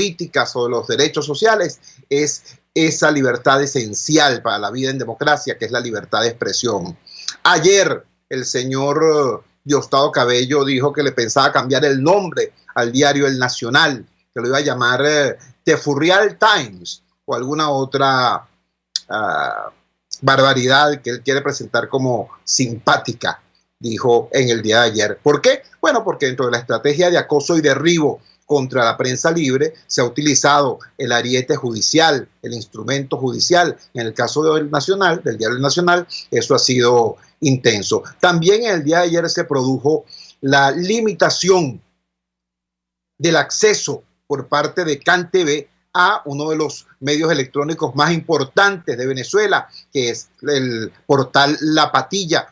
políticas o de los derechos sociales, es esa libertad esencial para la vida en democracia, que es la libertad de expresión. Ayer el señor Diosdado Cabello dijo que le pensaba cambiar el nombre al diario El Nacional, que lo iba a llamar The Furriel Times o alguna otra barbaridad que él quiere presentar como simpática, dijo en el día de ayer. ¿Por qué? Bueno, porque dentro de la estrategia de acoso y derribo contra la prensa libre se ha utilizado el ariete judicial, el instrumento judicial. En el caso del Nacional, del diario El Nacional, eso ha sido intenso. También en el día de ayer se produjo la limitación del acceso por parte de CanTV a uno de los medios electrónicos más importantes de Venezuela, que es el portal La Patilla.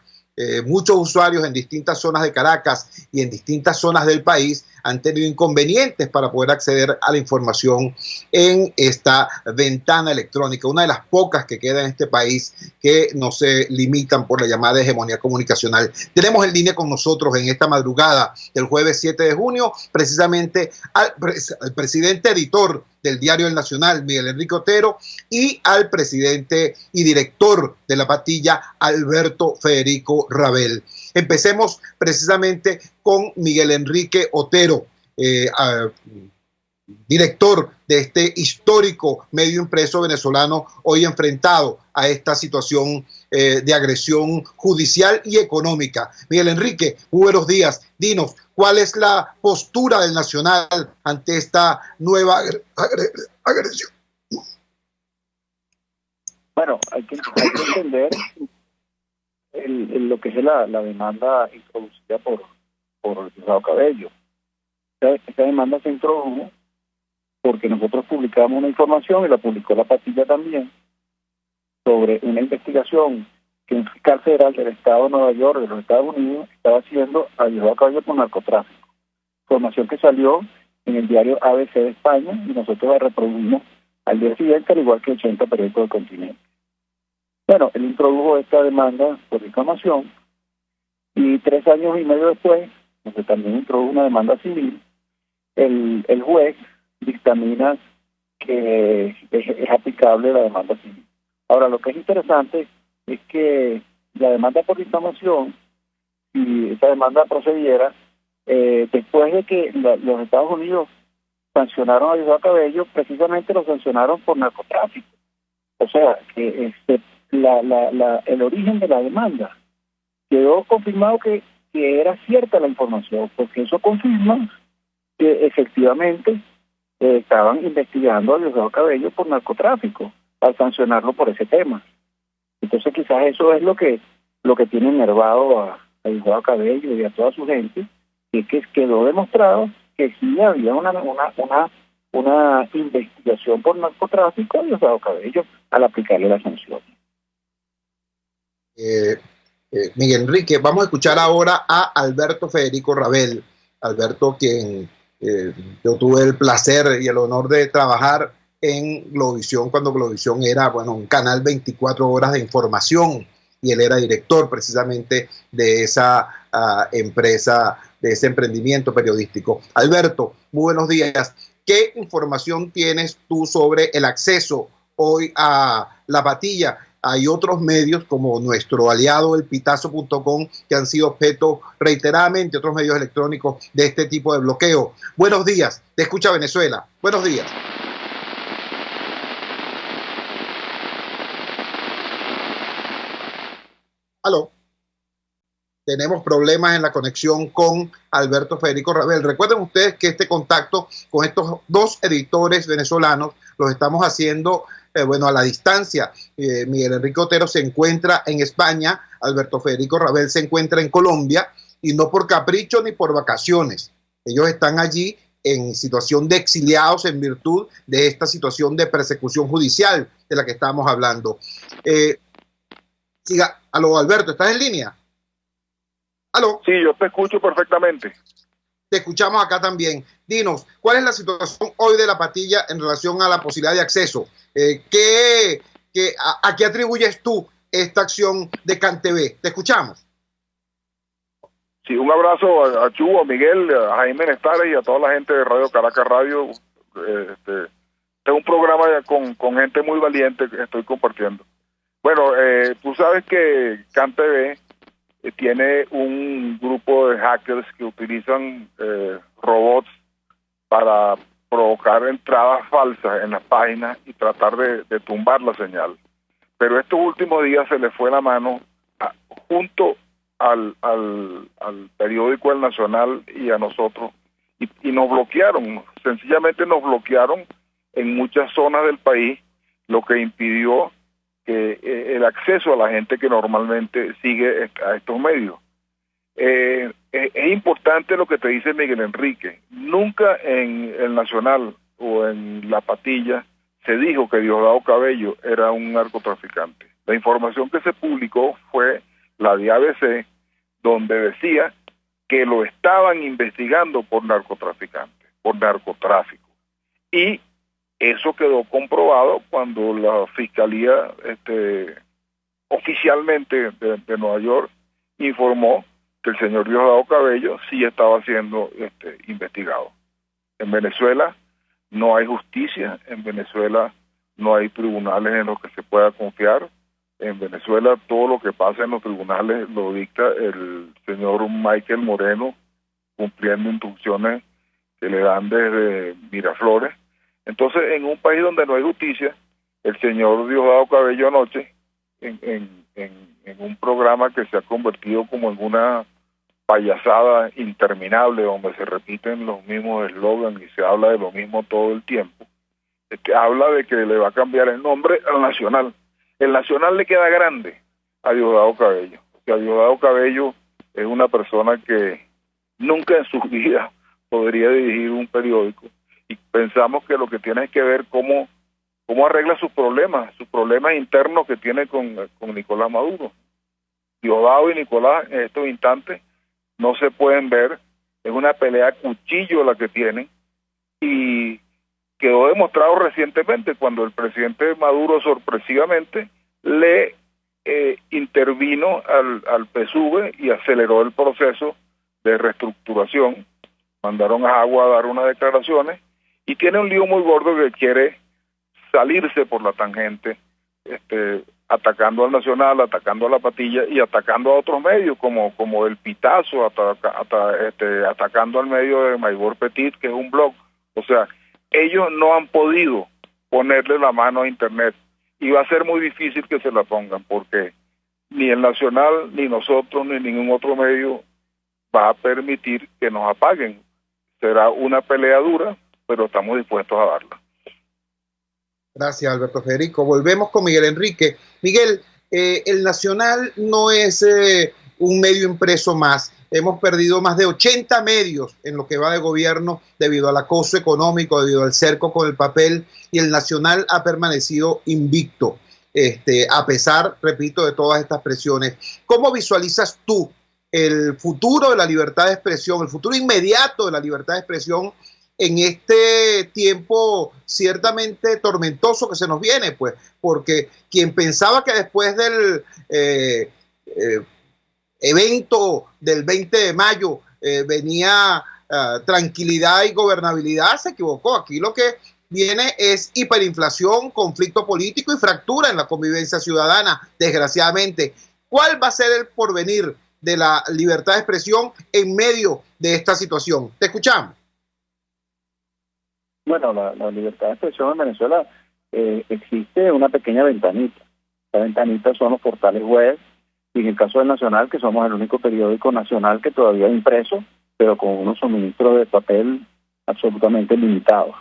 Muchos usuarios en distintas zonas de Caracas y en distintas zonas del país han tenido inconvenientes para poder acceder a la información en esta ventana electrónica, una de las pocas que queda en este país que no se limitan por la llamada hegemonía comunicacional. Tenemos en línea con nosotros en esta madrugada del jueves 7 de junio, precisamente al presidente editor del diario El Nacional, Miguel Enrique Otero, y al presidente y director de La Patilla, Alberto Federico Rabel. Empecemos precisamente con Miguel Enrique Otero, director de este histórico medio impreso venezolano, hoy enfrentado a esta situación de agresión judicial y económica. Miguel Enrique, muy buenos días. Dinos, ¿cuál es la postura del Nacional ante esta nueva agresión? Bueno, hay que entender lo que es la demanda introducida por Diosdado Cabello. Esta demanda se introdujo porque nosotros publicamos una información, y la publicó La Patilla también, sobre una investigación que un fiscal federal del estado de Nueva York, de los Estados Unidos, estaba haciendo a Diosdado Cabello por narcotráfico. Información que salió en el diario ABC de España, y nosotros la reprodujimos al día siguiente, al igual que 80 periódicos del continente. Bueno, él introdujo esta demanda por difamación, y 3 años y medio después, donde también introdujo una demanda civil, el juez dictamina que es aplicable la demanda civil. Ahora, lo que es interesante es que la demanda por difamación, si esa demanda procediera, después de que los Estados Unidos sancionaron a Diosdado Cabello, precisamente lo sancionaron por narcotráfico. O sea, que el origen de la demanda quedó confirmado que era cierta la información, porque eso confirma que efectivamente estaban investigando a Diosdado Cabello por narcotráfico al sancionarlo por ese tema. Entonces quizás eso es lo que tiene enervado a Diosdado Cabello y a toda su gente, y que quedó demostrado que sí había una investigación por narcotráfico a Diosdado Cabello al aplicarle la sanción. Miguel Enrique, vamos a escuchar ahora a Alberto Federico Rabel. Alberto, quien yo tuve el placer y el honor de trabajar en Globovisión, cuando Globovisión era, un canal 24 horas de información, y él era director precisamente de esa empresa, de ese emprendimiento periodístico. Alberto, muy buenos días. ¿Qué información tienes tú sobre el acceso hoy a La Patilla? Hay otros medios como nuestro aliado elpitazo.com que han sido objeto reiteradamente, otros medios electrónicos, de este tipo de bloqueo. Buenos días, te escucha Venezuela. Buenos días. Aló. Tenemos problemas en la conexión con Alberto Federico Rabel. Recuerden ustedes que este contacto con estos dos editores venezolanos los estamos haciendo a la distancia. Miguel Enrique Otero se encuentra en España, Alberto Federico Rabel se encuentra en Colombia, y no por capricho ni por vacaciones. Ellos están allí en situación de exiliados en virtud de esta situación de persecución judicial de la que estamos hablando. Aló, Alberto, ¿estás en línea? ¿Aló? Sí, yo te escucho perfectamente. Te escuchamos acá también. Dinos, ¿cuál es la situación hoy de La Patilla en relación a la posibilidad de acceso? ¿A qué atribuyes tú esta acción de CanTV? Te escuchamos. Sí, un abrazo a Chubo, a Miguel, a Jaime Nestares y a toda la gente de Radio Caracas Radio. es un programa con gente muy valiente que estoy compartiendo. Bueno, tú sabes que CanTV tiene un grupo de hackers que utilizan robots para provocar entradas falsas en las páginas y tratar de tumbar la señal. Pero estos últimos días se le fue la mano junto al periódico El Nacional y a nosotros y nos bloquearon, sencillamente nos bloquearon en muchas zonas del país, lo que impidió que el acceso a la gente que normalmente sigue a estos medios. Es importante lo que te dice Miguel Enrique. Nunca en El Nacional o en La Patilla se dijo que Diosdado Cabello era un narcotraficante. La información que se publicó fue la de ABC, donde decía que lo estaban investigando por narcotraficante, por narcotráfico. Y eso quedó comprobado cuando la Fiscalía oficialmente de Nueva York informó que el señor Diosdado Cabello sí estaba siendo investigado. En Venezuela no hay justicia, en Venezuela no hay tribunales en los que se pueda confiar. En Venezuela todo lo que pasa en los tribunales lo dicta el señor Michael Moreno, cumpliendo instrucciones que le dan desde Miraflores. Entonces, en un país donde no hay justicia, el señor Diosdado Cabello anoche, en un programa que se ha convertido como en una payasada interminable, donde se repiten los mismos eslogans y se habla de lo mismo todo el tiempo, habla de que le va a cambiar el nombre al Nacional. El Nacional le queda grande a Diosdado Cabello. O sea, Diosdado Cabello es una persona que nunca en su vida podría dirigir un periódico, y pensamos que lo que tiene es que ver cómo arregla sus problemas internos que tiene con Nicolás Maduro. Diosdado y Nicolás en estos instantes no se pueden ver, es una pelea a cuchillo la que tienen, y quedó demostrado recientemente cuando el presidente Maduro sorpresivamente le intervino al PSUV y aceleró el proceso de reestructuración. Mandaron a Agua a dar unas declaraciones y tiene un lío muy gordo que quiere salirse por la tangente, atacando al Nacional, atacando a La Patilla y atacando a otros medios como El Pitazo, atacando al medio de Maybor Petit, que es un blog. O sea, ellos no han podido ponerle la mano a Internet y va a ser muy difícil que se la pongan, porque ni el Nacional, ni nosotros, ni ningún otro medio va a permitir que nos apaguen. Será una pelea dura, pero estamos dispuestos a darla. Gracias, Alberto Federico. Volvemos con Miguel Enrique. Miguel, el Nacional no es un medio impreso más. Hemos perdido más de 80 medios en lo que va de gobierno debido al acoso económico, debido al cerco con el papel, y el Nacional ha permanecido invicto, a pesar, repito, de todas estas presiones. ¿Cómo visualizas tú el futuro de la libertad de expresión, el futuro inmediato de la libertad de expresión en este tiempo ciertamente tormentoso que se nos viene? Pues, porque quien pensaba que después del evento del 20 de mayo venía tranquilidad y gobernabilidad, se equivocó. Aquí lo que viene es hiperinflación, conflicto político y fractura en la convivencia ciudadana, desgraciadamente. ¿Cuál va a ser el porvenir de la libertad de expresión en medio de esta situación? Te escuchamos. Bueno, la libertad de expresión en Venezuela existe una pequeña ventanita. La ventanita son los portales web, y en el caso del Nacional, que somos el único periódico nacional que todavía es impreso, pero con unos suministros de papel absolutamente limitados.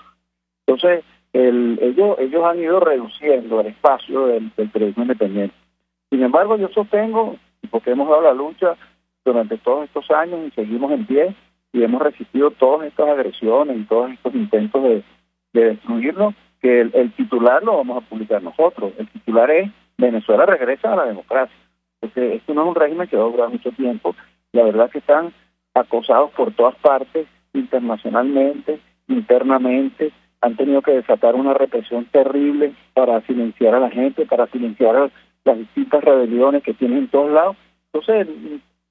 Entonces, ellos han ido reduciendo el espacio del periodismo independiente. Sin embargo, yo sostengo, porque hemos dado la lucha durante todos estos años y seguimos en pie, y hemos resistido todas estas agresiones y todos estos intentos de destruirnos, que el titular lo vamos a publicar nosotros. El titular es: Venezuela regresa a la democracia. Porque esto no es un régimen que va a durar mucho tiempo. La verdad que están acosados por todas partes, internacionalmente, internamente. Han tenido que desatar una represión terrible para silenciar a la gente, para silenciar a las distintas rebeliones que tienen en todos lados. Entonces,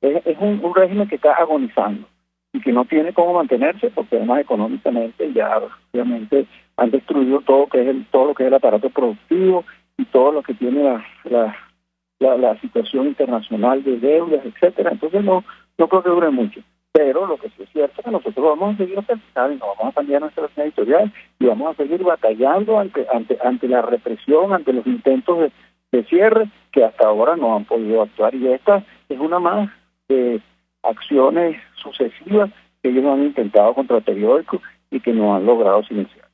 es un régimen que está agonizando. y que no tiene cómo mantenerse, porque además económicamente ya obviamente han destruido todo lo que es el aparato productivo y todo lo que tiene la situación internacional de deudas, etcétera. Entonces no creo que dure mucho. Pero lo que sí es cierto es que nosotros vamos a seguir pensando, no vamos a cambiar nuestra línea editorial y vamos a seguir batallando ante la represión, ante los intentos de cierre que hasta ahora no han podido actuar. Y esta es una más de acciones sucesivas que ellos han intentado contra el periódico y que no han logrado silenciar.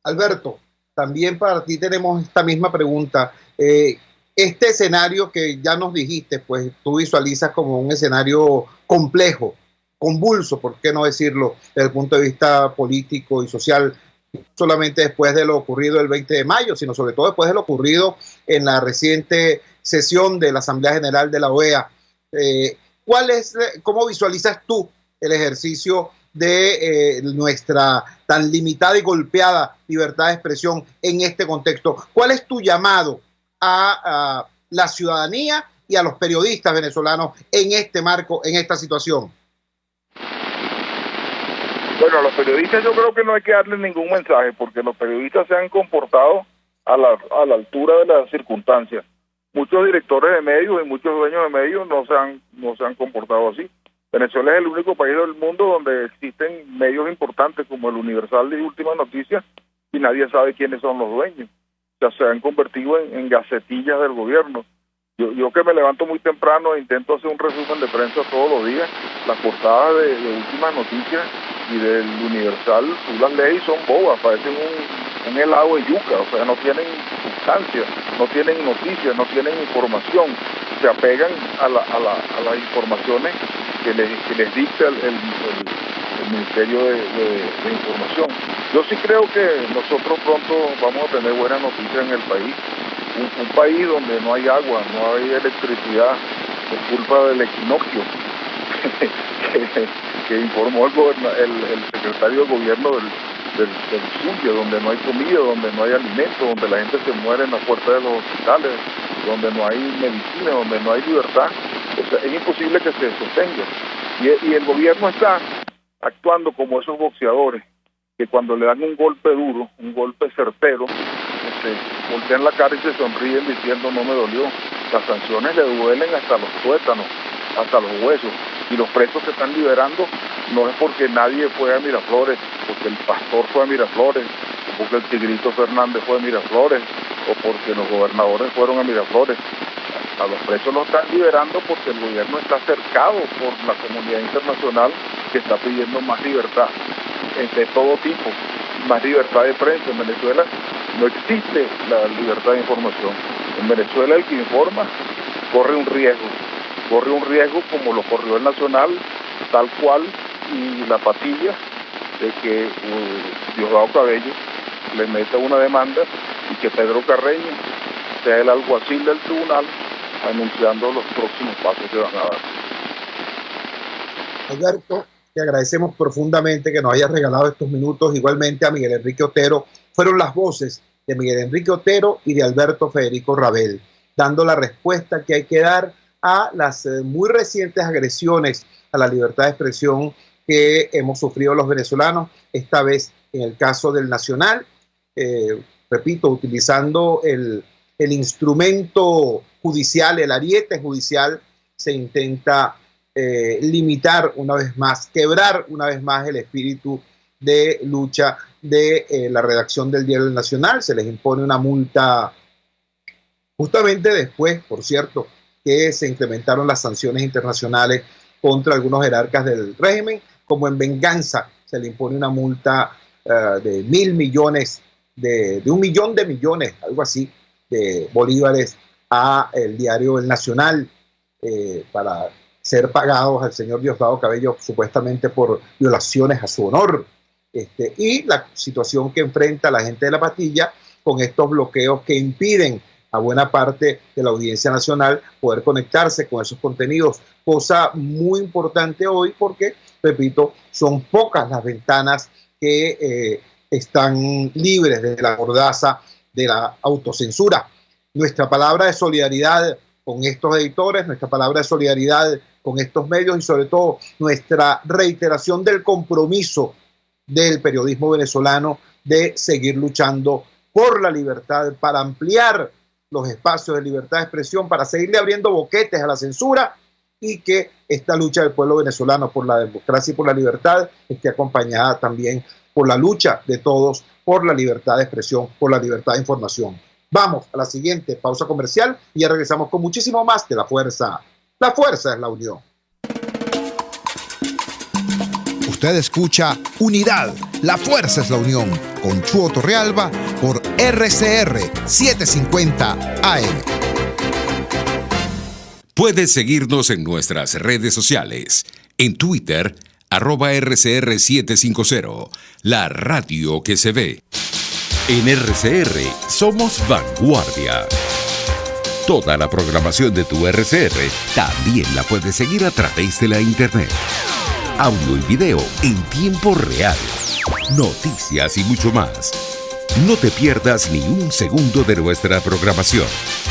Alberto, también para ti tenemos esta misma pregunta. Este escenario que ya nos dijiste, pues tú visualizas como un escenario complejo, convulso, ¿por qué no decirlo?, desde el punto de vista político y social, solamente después de lo ocurrido el 20 de mayo, sino sobre todo después de lo ocurrido en la reciente sesión de la Asamblea General de la OEA. ¿Cómo visualizas tú el ejercicio de nuestra tan limitada y golpeada libertad de expresión en este contexto? ¿Cuál es tu llamado a la ciudadanía y a los periodistas venezolanos en este marco, en esta situación? Bueno, a los periodistas yo creo que no hay que darles ningún mensaje, porque los periodistas se han comportado a la altura de las circunstancias. Muchos directores de medios y muchos dueños de medios no se han comportado así. Venezuela es el único país del mundo donde existen medios importantes como el Universal y Últimas Noticias y nadie sabe quiénes son los dueños. O sea, se han convertido en gacetillas del gobierno. Yo que me levanto muy temprano e intento hacer un resumen de prensa todos los días, las portadas de Últimas Noticias y del Universal, tú las lees y son bobas, parecen un helado de yuca, o sea, no tienen sustancia, no tienen noticias, no tienen información, se apegan a las informaciones que les dicta el Ministerio de Información. Yo sí creo que nosotros pronto vamos a tener buenas noticias en el país. Un país donde no hay agua, no hay electricidad por culpa del equinoccio que informó el secretario de gobierno del Zulia, donde no hay comida, donde no hay alimento, donde la gente se muere en la puerta de los hospitales, donde no hay medicina, donde no hay libertad. O sea, es imposible que se sostenga. Y el gobierno está actuando como esos boxeadores que cuando le dan un golpe duro, un golpe certero, voltean la cara y se sonríen diciendo no me dolió. Las sanciones le duelen hasta los tuétanos, hasta los huesos, y los presos que están liberando no es porque nadie fue a Miraflores, porque el pastor fue a Miraflores, o porque el Tigrito Fernández fue a Miraflores, o porque los gobernadores fueron a Miraflores. A los presos los están liberando porque el gobierno está cercado por la comunidad internacional que está pidiendo más libertad de todo tipo, más libertad de prensa. En Venezuela no existe la libertad de información. En Venezuela el que informa corre un riesgo como lo corrió el Nacional, tal cual, y la Patilla, de que Diosdado Cabello le meta una demanda y que Pedro Carreño sea el alguacil del tribunal anunciando los próximos pasos que van a dar. Alberto, te agradecemos profundamente que nos hayas regalado estos minutos. Igualmente a Miguel Enrique Otero. Fueron las voces de Miguel Enrique Otero y de Alberto Federico Rabel, dando la respuesta que hay que dar a las muy recientes agresiones a la libertad de expresión que hemos sufrido los venezolanos, esta vez en el caso del Nacional, repito, utilizando el instrumento judicial, el ariete judicial, se intenta limitar una vez más, quebrar una vez más el espíritu de lucha de la redacción del Diario Nacional. Se les impone una multa justamente después, por cierto, que se implementaron las sanciones internacionales contra algunos jerarcas del régimen. Como en venganza se le impone una multa de 1.000 millones, de 1 millón de millones, algo así, de bolívares a el Diario El Nacional para ser pagados al señor Diosdado Cabello supuestamente por violaciones a su honor. Y la situación que enfrenta la gente de la Patilla con estos bloqueos que impiden a buena parte de la audiencia nacional poder conectarse con esos contenidos, cosa muy importante hoy porque, repito, son pocas las ventanas que están libres de la mordaza de la autocensura. Nuestra palabra de solidaridad con estos editores, nuestra palabra de solidaridad con estos medios y sobre todo nuestra reiteración del compromiso del periodismo venezolano de seguir luchando por la libertad, para ampliar los espacios de libertad de expresión, para seguirle abriendo boquetes a la censura y que esta lucha del pueblo venezolano por la democracia y por la libertad esté acompañada también por la lucha de todos por la libertad de expresión, por la libertad de información. Vamos a la siguiente pausa comercial y ya regresamos con muchísimo más de La Fuerza. La fuerza es la unión. Usted escucha Unidad, la fuerza es la unión, con Chuo Torrealba por RCR 750 AM. Puedes seguirnos en nuestras redes sociales. En Twitter, @RCR750, la radio que se ve. En RCR somos vanguardia. Toda la programación de tu RCR también la puedes seguir a través de la internet. Audio y video en tiempo real, noticias y mucho más. No te pierdas ni un segundo de nuestra programación.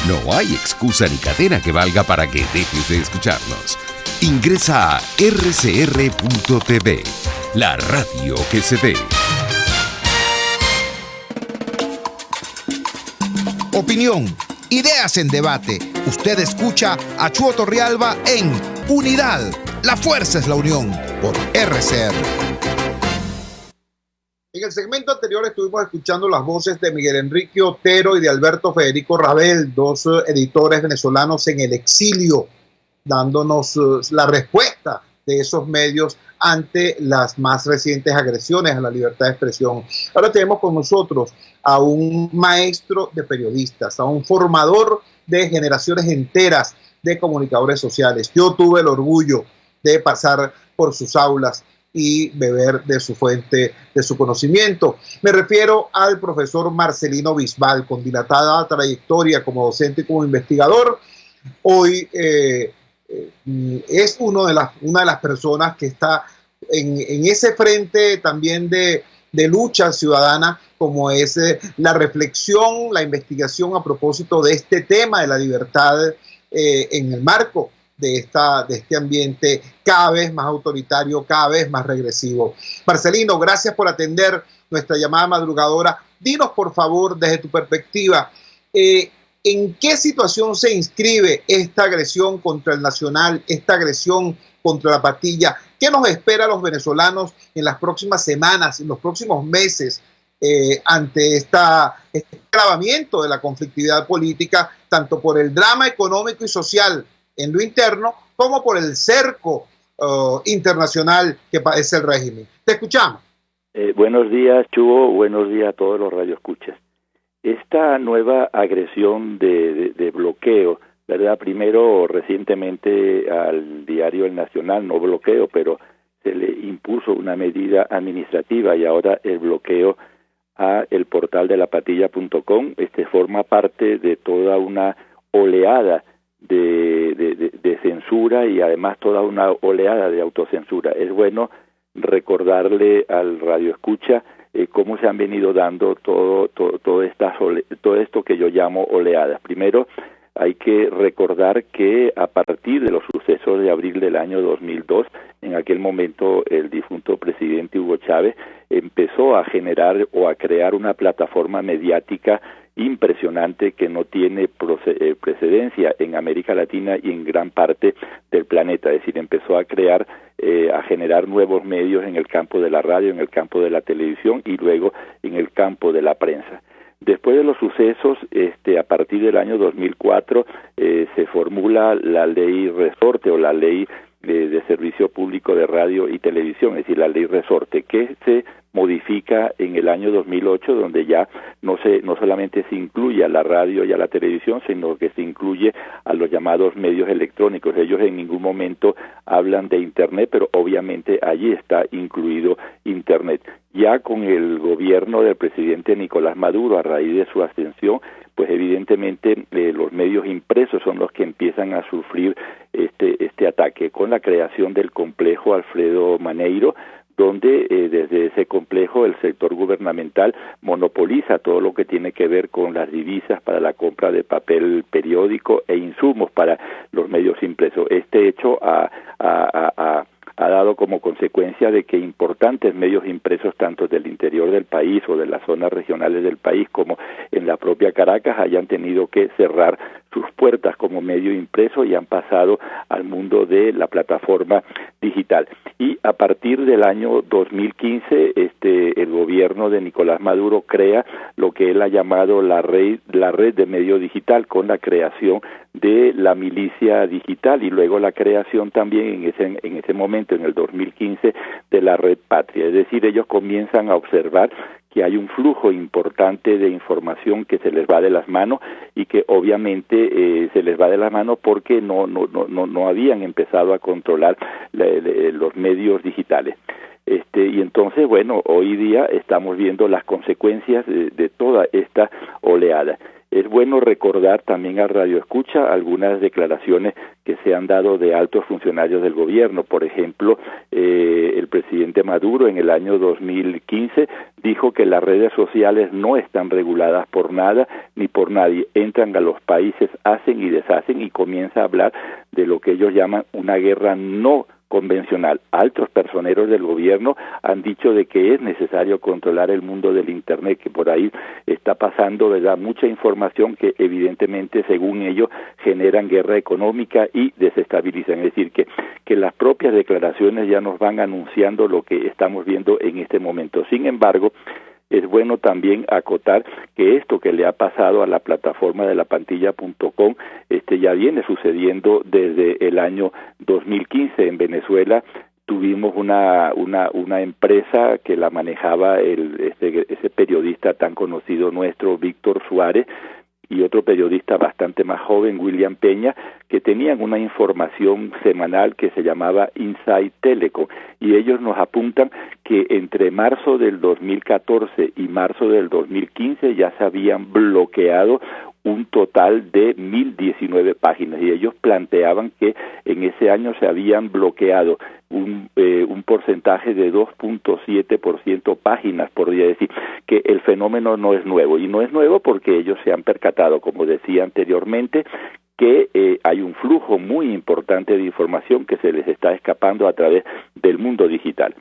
No hay excusa ni cadena que valga para que dejes de escucharnos. Ingresa a rcr.tv, la radio que se ve. Opinión, ideas en debate. Usted escucha a Chuo Torrealba en Unidad, la fuerza es la unión, por RCR. En el segmento anterior estuvimos escuchando las voces de Miguel Enrique Otero y de Alberto Federico Rabel, dos editores venezolanos en el exilio, dándonos la respuesta de esos medios ante las más recientes agresiones a la libertad de expresión. Ahora tenemos con nosotros a un maestro de periodistas, a un formador de generaciones enteras de comunicadores sociales. Yo tuve el orgullo de pasar por sus aulas y beber de su fuente, de su conocimiento. Me refiero al profesor Marcelino Bisbal, con dilatada trayectoria como docente y como investigador. Hoy es una de las personas que está en ese frente también de lucha ciudadana, como es la reflexión, la investigación a propósito de este tema de la libertad en el marco de este ambiente cada vez más autoritario, cada vez más regresivo. Marcelino, gracias por atender nuestra llamada madrugadora. Dinos, por favor, desde tu perspectiva, ¿en qué situación se inscribe esta agresión contra el Nacional, esta agresión contra la Patilla? ¿Qué nos espera a los venezolanos en las próximas semanas, en los próximos meses, ante este agravamiento de la conflictividad política, tanto por el drama económico y social en lo interno, como por el cerco internacional que padece el régimen? Te escuchamos. Buenos días, Chuo. Buenos días a todos los radioescuchas. Esta nueva agresión de bloqueo, ¿verdad? Primero, recientemente al diario El Nacional, no bloqueo, pero se le impuso una medida administrativa y ahora el bloqueo a el portal de lapatilla.com. Forma parte de toda una oleada de censura y además toda una oleada de autocensura. Es bueno recordarle al radioescucha cómo se han venido dando todo esto que yo llamo oleadas. Primero, hay que recordar que a partir de los sucesos de abril del año 2002, en aquel momento el difunto presidente Hugo Chávez empezó a generar o a crear una plataforma mediática impresionante que no tiene precedencia en América Latina y en gran parte del planeta. Es decir, empezó a crear, a generar nuevos medios en el campo de la radio, en el campo de la televisión y luego en el campo de la prensa. Después de los sucesos, a partir del año 2004, se formula la ley resorte o la ley de servicio público de radio y televisión, es decir, la ley resorte, que se modifica en el año 2008, donde ya no solamente se incluye a la radio y a la televisión, sino que se incluye a los llamados medios electrónicos. Ellos en ningún momento hablan de Internet, pero obviamente allí está incluido Internet. Ya con el gobierno del presidente Nicolás Maduro, a raíz de su ascensión, pues evidentemente los medios impresos son los que empiezan a sufrir este ataque, con la creación del complejo Alfredo Maneiro, donde desde ese complejo el sector gubernamental monopoliza todo lo que tiene que ver con las divisas para la compra de papel periódico e insumos para los medios impresos. Este hecho ha dado como consecuencia de que importantes medios impresos, tanto del interior del país o de las zonas regionales del país como en la propia Caracas, hayan tenido que cerrar sus puertas como medio impreso y han pasado al mundo de la plataforma digital. Y a partir del año 2015, el gobierno de Nicolás Maduro crea lo que él ha llamado la red de medio digital, con la creación de la milicia digital y luego la creación también en ese momento, en el 2015, de la red Patria. Es decir, ellos comienzan a observar que hay un flujo importante de información que se les va de las manos y que obviamente se les va de las manos porque no habían empezado a controlar los medios digitales. Y entonces, bueno, hoy día estamos viendo las consecuencias de toda esta oleada. Es bueno recordar también al Radio Escucha algunas declaraciones que se han dado de altos funcionarios del gobierno. Por ejemplo, el presidente Maduro en el año 2015 dijo que las redes sociales no están reguladas por nada ni por nadie. Entran a los países, hacen y deshacen, y comienza a hablar de lo que ellos llaman una guerra no convencional. Altos personeros del gobierno han dicho de que es necesario controlar el mundo del Internet, que por ahí está pasando, ¿verdad?, mucha información que evidentemente, según ellos, generan guerra económica y desestabilizan. Es decir, que las propias declaraciones ya nos van anunciando lo que estamos viendo en este momento. Sin embargo, es bueno también acotar que esto que le ha pasado a la plataforma de lapantilla.com ya viene sucediendo desde el año 2015 en Venezuela. Tuvimos una empresa que la manejaba ese periodista tan conocido nuestro, Víctor Suárez, y otro periodista bastante más joven, William Peña, que tenían una información semanal que se llamaba Inside Telecom, y ellos nos apuntan que entre marzo del 2014 y marzo del 2015 ya se habían bloqueado un total de 1.019 páginas, y ellos planteaban que en ese año se habían bloqueado un porcentaje de 2.7% páginas por día. Es decir, que el fenómeno no es nuevo, y no es nuevo porque ellos se han percatado, como decía anteriormente, que hay un flujo muy importante de información que se les está escapando a través del mundo digital.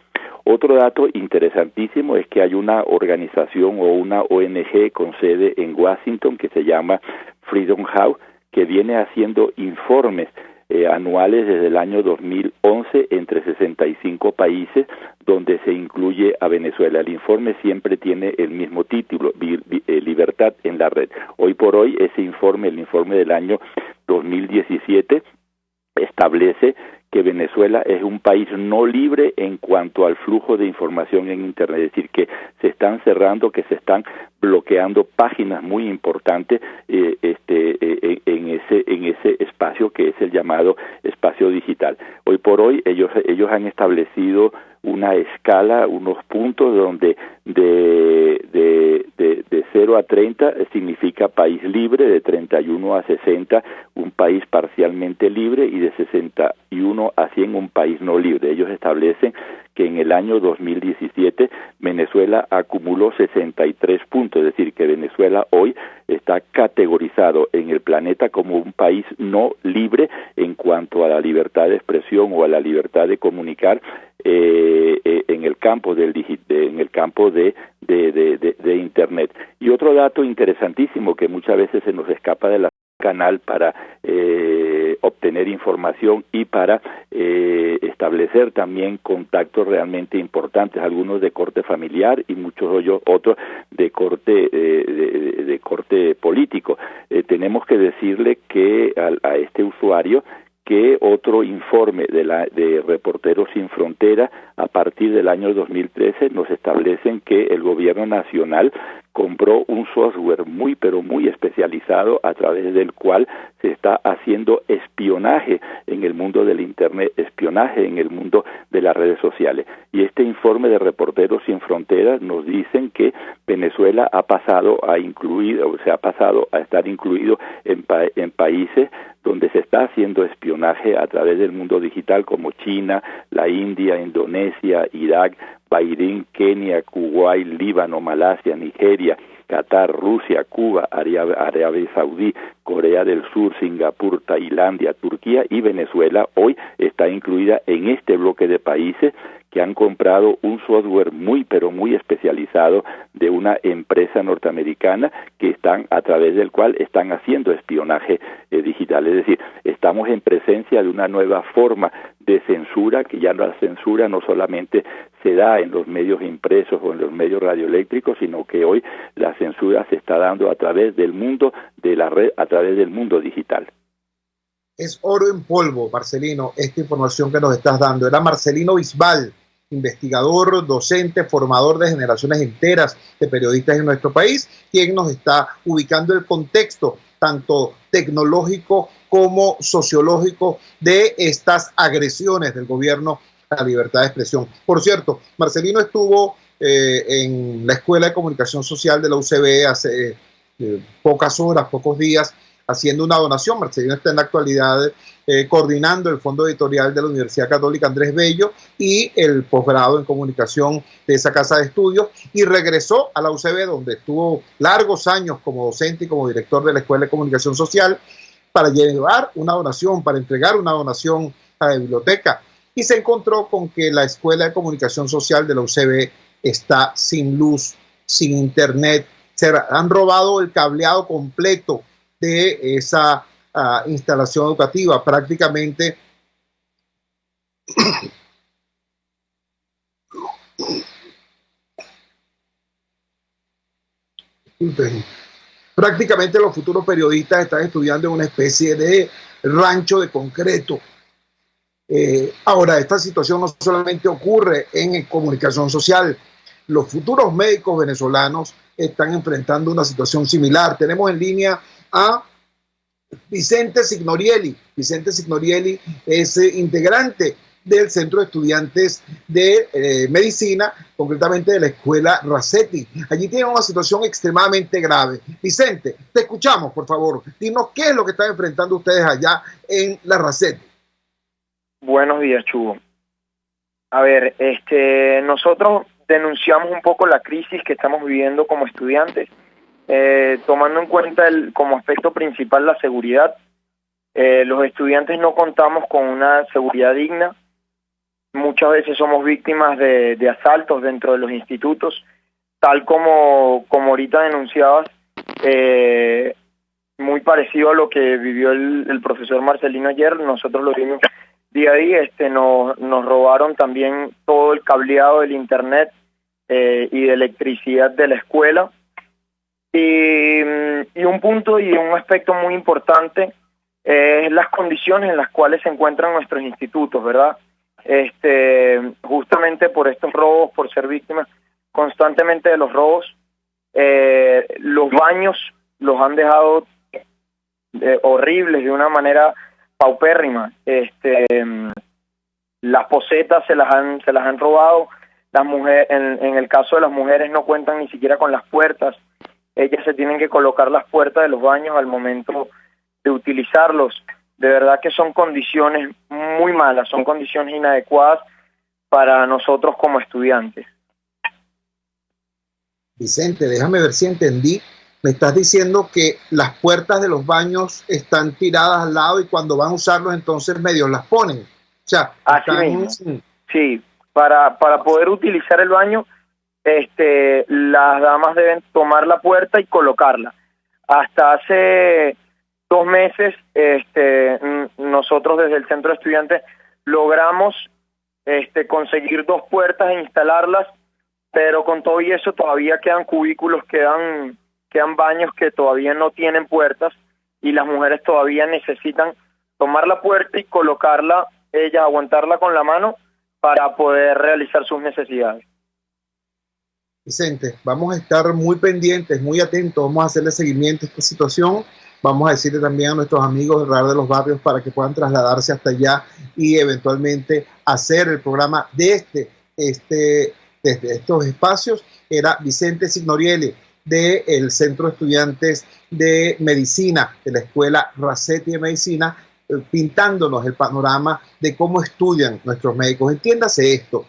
Otro dato interesantísimo es que hay una organización o una ONG con sede en Washington que se llama Freedom House, que viene haciendo informes anuales desde el año 2011 entre 65 países, donde se incluye a Venezuela. El informe siempre tiene el mismo título, Libertad en la Red. Hoy por hoy ese informe, el informe del año 2017, establece que Venezuela es un país no libre en cuanto al flujo de información en Internet, es decir, que se están cerrando, que se están bloqueando páginas muy importantes en ese espacio que es el llamado espacio digital. Hoy por hoy ellos han establecido una escala, unos puntos donde de 0 a 30 significa país libre, de 31 a 60 un país parcialmente libre, y de 61 a 100 un país no libre. Ellos establecen que en el año 2017 Venezuela acumuló 63 puntos, es decir, que Venezuela hoy está categorizado en el planeta como un país no libre en cuanto a la libertad de expresión o a la libertad de comunicar en el campo de Internet. Y otro dato interesantísimo que muchas veces se nos escapa de la canal para obtener información y para establecer también contactos realmente importantes, algunos de corte familiar y muchos otros de corte político. Tenemos que decirle que a este usuario que otro informe de Reporteros Sin Frontera a partir del año 2013 nos establecen que el gobierno nacional compró un software muy especializado a través del cual se está haciendo espionaje en el mundo del Internet, espionaje en el mundo de las redes sociales. Y este informe de Reporteros Sin Fronteras nos dicen que Venezuela Venezuela se ha pasado a estar incluido en países donde se está haciendo espionaje a través del mundo digital, como China, la India, Indonesia, Irak, Bahrein, Kenia, Kuwait, Líbano, Malasia, Nigeria, Qatar, Rusia, Cuba, Arabia Saudí, Corea del Sur, Singapur, Tailandia, Turquía y Venezuela hoy está incluida en este bloque de países que han comprado un software muy especializado de una empresa norteamericana a través del cual están haciendo espionaje digital. Es decir, estamos en presencia de una nueva forma de censura, que ya la censura no solamente se da en los medios impresos o en los medios radioeléctricos, sino que hoy la censura se está dando a través del mundo de la red, a través del mundo digital. Es oro en polvo, Marcelino, esta información que nos estás dando. Era Marcelino Bisbal, investigador, docente, formador de generaciones enteras de periodistas en nuestro país, quien nos está ubicando el contexto tanto tecnológico como sociológico de estas agresiones del gobierno a la libertad de expresión. Por cierto, Marcelino estuvo en la Escuela de Comunicación Social de la UCB hace pocas horas, pocos días, haciendo una donación. Marcelino está en la actualidad coordinando el fondo editorial de la Universidad Católica Andrés Bello y el posgrado en comunicación de esa casa de estudios, y regresó a la UCB, donde estuvo largos años como docente y como director de la Escuela de Comunicación Social, para llevar una donación, para entregar una donación a la biblioteca, y se encontró con que la Escuela de Comunicación Social de la UCB está sin luz, sin internet. Se han robado el cableado completo de esa instalación educativa. Prácticamente los futuros periodistas están estudiando en una especie de rancho de concreto. Ahora, esta situación no solamente ocurre en comunicación social. Los futuros médicos venezolanos están enfrentando una situación similar. Tenemos en línea a Vicente Signorielli. Vicente Signorielli es integrante del Centro de Estudiantes de Medicina, concretamente de la Escuela Racetti. Allí tienen una situación extremadamente grave. Vicente, te escuchamos, por favor. Dinos qué es lo que están enfrentando ustedes allá en la Racetti. Buenos días, Chugo. A ver, nosotros denunciamos un poco la crisis que estamos viviendo como estudiantes, tomando en cuenta como aspecto principal la seguridad. Los estudiantes no contamos con una seguridad digna. Muchas veces somos víctimas de asaltos dentro de los institutos, tal como ahorita denunciabas, muy parecido a lo que vivió el profesor Marcelino ayer. Nosotros lo vimos día a día. Nos robaron también todo el cableado del internet y de electricidad de la escuela. Y un punto y un aspecto muy importante es las condiciones en las cuales se encuentran nuestros institutos, ¿verdad? Justamente por estos robos, por ser víctimas constantemente de los robos, los baños los han dejado horribles, de una manera paupérrima. Las posetas se las han robado. Las mujeres, en el caso de las mujeres, no cuentan ni siquiera con las puertas. Ellas se tienen que colocar las puertas de los baños al momento de utilizarlos. De verdad que son condiciones muy malas, son condiciones inadecuadas para nosotros como estudiantes. Vicente, déjame ver si entendí. Me estás diciendo que las puertas de los baños están tiradas al lado y cuando van a usarlos entonces medios las ponen. O sea, así mismo. Sí, para poder utilizar el baño, las damas deben tomar la puerta y colocarla. Hasta hace 2 meses, nosotros desde el centro de estudiantes logramos conseguir 2 puertas e instalarlas, pero con todo y eso todavía quedan cubículos, quedan baños que todavía no tienen puertas, y las mujeres todavía necesitan tomar la puerta y colocarla, ellas aguantarla con la mano para poder realizar sus necesidades. Vicente, vamos a estar muy pendientes, muy atentos, vamos a hacerle seguimiento a esta situación. Vamos a decirle también a nuestros amigos de Radio de los Barrios para que puedan trasladarse hasta allá y eventualmente hacer el programa desde estos espacios. Era Vicente Signorielli, del Centro de Estudiantes de Medicina, de la Escuela Racetti de Medicina, pintándonos el panorama de cómo estudian nuestros médicos. Entiéndase esto.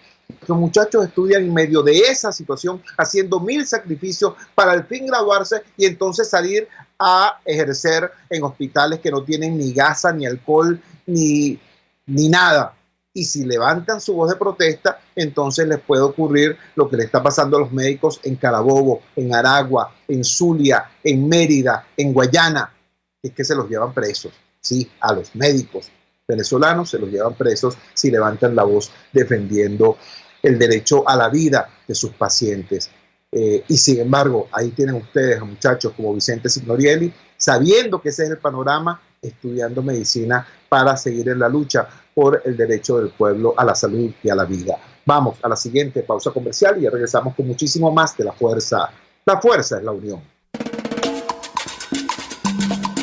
Los muchachos estudian en medio de esa situación, haciendo 1000 sacrificios para al fin graduarse y entonces salir a ejercer en hospitales que no tienen ni gasa, ni alcohol, ni nada. Y si levantan su voz de protesta, entonces les puede ocurrir lo que le está pasando a los médicos en Carabobo, en Aragua, en Zulia, en Mérida, en Guayana, es que se los llevan presos. Sí, a los médicos venezolanos se los llevan presos si levantan la voz defendiendo el derecho a la vida de sus pacientes. Y sin embargo, ahí tienen ustedes a muchachos como Vicente Signorielli, sabiendo que ese es el panorama, estudiando medicina para seguir en la lucha por el derecho del pueblo a la salud y a la vida. Vamos a la siguiente pausa comercial y ya regresamos con muchísimo más de La Fuerza. La fuerza es la unión.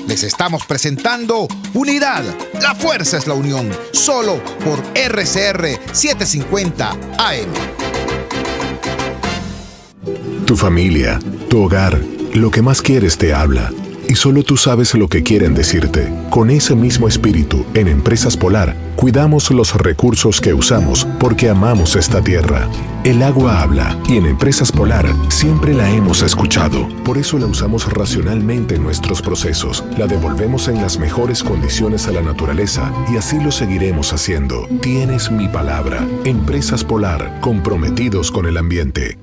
Les estamos presentando Unidad, la fuerza es la unión, solo por RCR 750 AM. Tu familia, tu hogar, lo que más quieres te habla. Y solo tú sabes lo que quieren decirte. Con ese mismo espíritu, en Empresas Polar, cuidamos los recursos que usamos porque amamos esta tierra. El agua habla y en Empresas Polar siempre la hemos escuchado. Por eso la usamos racionalmente en nuestros procesos. La devolvemos en las mejores condiciones a la naturaleza y así lo seguiremos haciendo. Tienes mi palabra. Empresas Polar, comprometidos con el ambiente.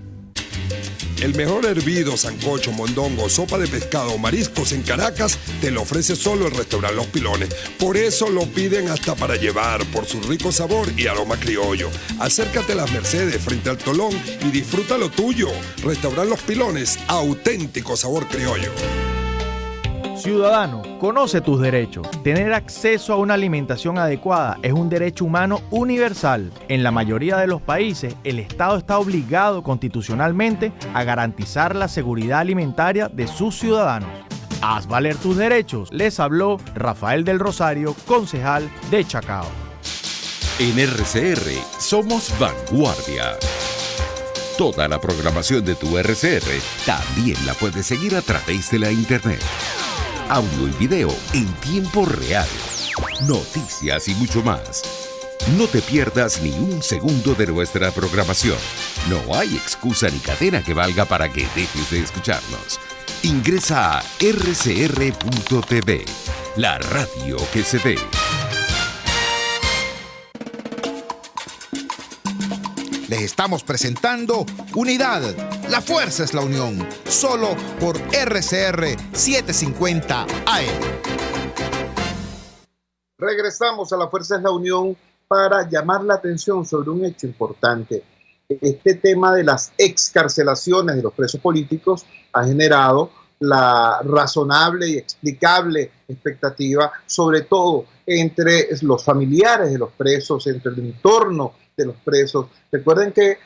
El mejor hervido, sancocho, mondongo, sopa de pescado o mariscos en Caracas te lo ofrece solo el restaurante Los Pilones. Por eso lo piden hasta para llevar, por su rico sabor y aroma criollo. Acércate a Las Mercedes frente al Tolón y disfruta lo tuyo. Restaurante Los Pilones, auténtico sabor criollo. Ciudadano, conoce tus derechos. Tener acceso a una alimentación adecuada es un derecho humano universal. En la mayoría de los países, el Estado está obligado constitucionalmente a garantizar la seguridad alimentaria de sus ciudadanos. Haz valer tus derechos, les habló Rafael del Rosario, concejal de Chacao. En RCR somos vanguardia. Toda la programación de tu RCR también la puedes seguir a través de la internet. Audio y video en tiempo real, noticias y mucho más. No te pierdas ni un segundo de nuestra programación. No hay excusa ni cadena que valga para que dejes de escucharnos. Ingresa a rcr.tv, la radio que se ve. Les estamos presentando Unidad, la fuerza es la unión, solo por RCR 750 AM. Regresamos a La Fuerza es la Unión para llamar la atención sobre un hecho importante. Este tema de las excarcelaciones de los presos políticos ha generado la razonable y explicable expectativa, sobre todo entre los familiares de los presos, entre el entorno de los presos. Recuerden que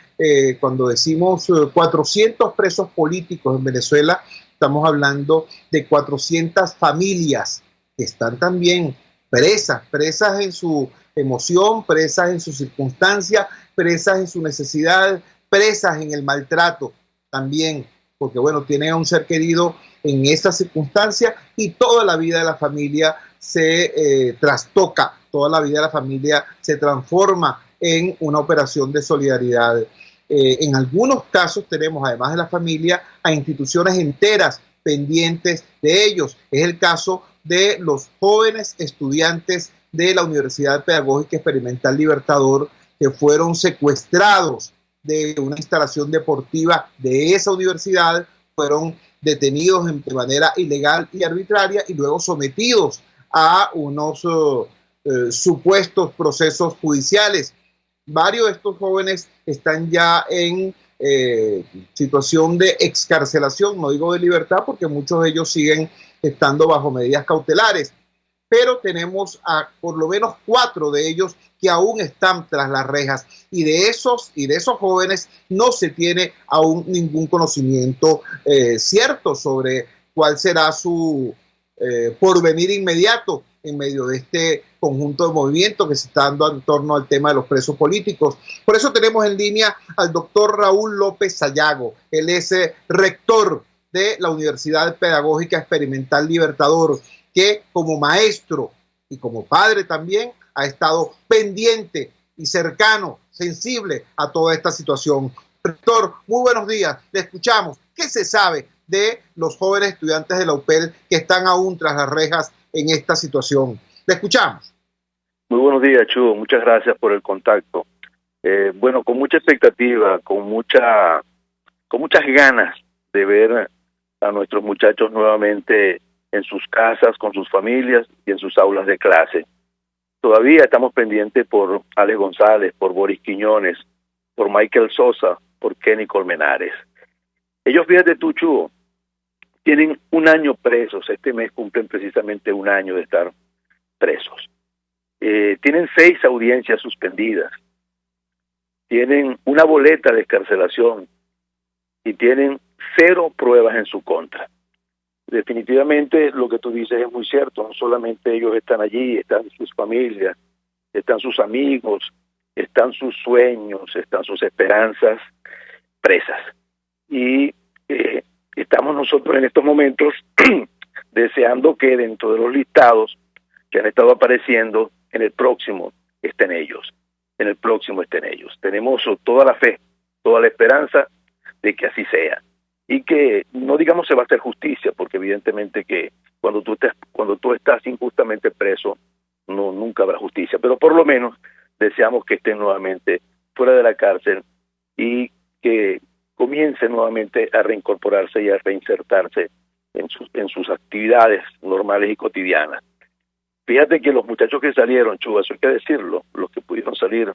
cuando decimos 400 presos políticos en Venezuela, estamos hablando de 400 familias que están también presas en su emoción, presas en su circunstancia, presas en su necesidad, presas en el maltrato también, porque bueno, tiene a un ser querido en esa circunstancia y toda la vida de la familia se trastoca, toda la vida de la familia se transforma en una operación de solidaridad. En algunos casos tenemos, además de la familia, a instituciones enteras pendientes de ellos. Es el caso de los jóvenes estudiantes de la Universidad Pedagógica Experimental Libertador que fueron secuestrados de una instalación deportiva de esa universidad, fueron detenidos de manera ilegal y arbitraria y luego sometidos a unos supuestos procesos judiciales. Varios de estos jóvenes están ya en situación de excarcelación, no digo de libertad porque muchos de ellos siguen estando bajo medidas cautelares, pero tenemos a por lo menos 4 de ellos que aún están tras las rejas y de esos jóvenes no se tiene aún ningún conocimiento cierto sobre cuál será su porvenir inmediato en medio de este conjunto de movimientos que se está dando en torno al tema de los presos políticos. Por eso tenemos en línea al doctor Raúl López Sayago. Él es rector de la Universidad Pedagógica Experimental Libertador, que como maestro y como padre también ha estado pendiente y cercano, sensible a toda esta situación. Rector, muy buenos días, le escuchamos. ¿Qué se sabe de los jóvenes estudiantes de la UPEL que están aún tras las rejas en esta situación? Le escuchamos. Muy buenos días, Chugo. Muchas gracias por el contacto. Bueno, con mucha expectativa, con muchas ganas de ver a nuestros muchachos nuevamente en sus casas, con sus familias y en sus aulas de clase. Todavía estamos pendientes por Alex González, por Boris Quiñones, por Michael Sosa, por Kenny Colmenares. Ellos, fíjate tú, Chugo, tienen un año presos. Este mes cumplen precisamente un año de estar presos. Tienen 6 audiencias suspendidas. Tienen una boleta de excarcelación y tienen 0 pruebas en su contra. Definitivamente lo que tú dices es muy cierto. No solamente ellos están allí, están sus familias, están sus amigos, están sus sueños, están sus esperanzas presas. Y estamos nosotros en estos momentos deseando que dentro de los listados que han estado apareciendo, en el próximo estén ellos. En el próximo estén ellos. Tenemos toda la fe, toda la esperanza de que así sea. Y que no digamos se va a hacer justicia, porque evidentemente que cuando tú estás injustamente preso, nunca habrá justicia. Pero por lo menos deseamos que estén nuevamente fuera de la cárcel y que comiencen nuevamente a reincorporarse y a reinsertarse en sus actividades normales y cotidianas. Fíjate que los muchachos que salieron, Chuga, eso hay que decirlo, los que pudieron salir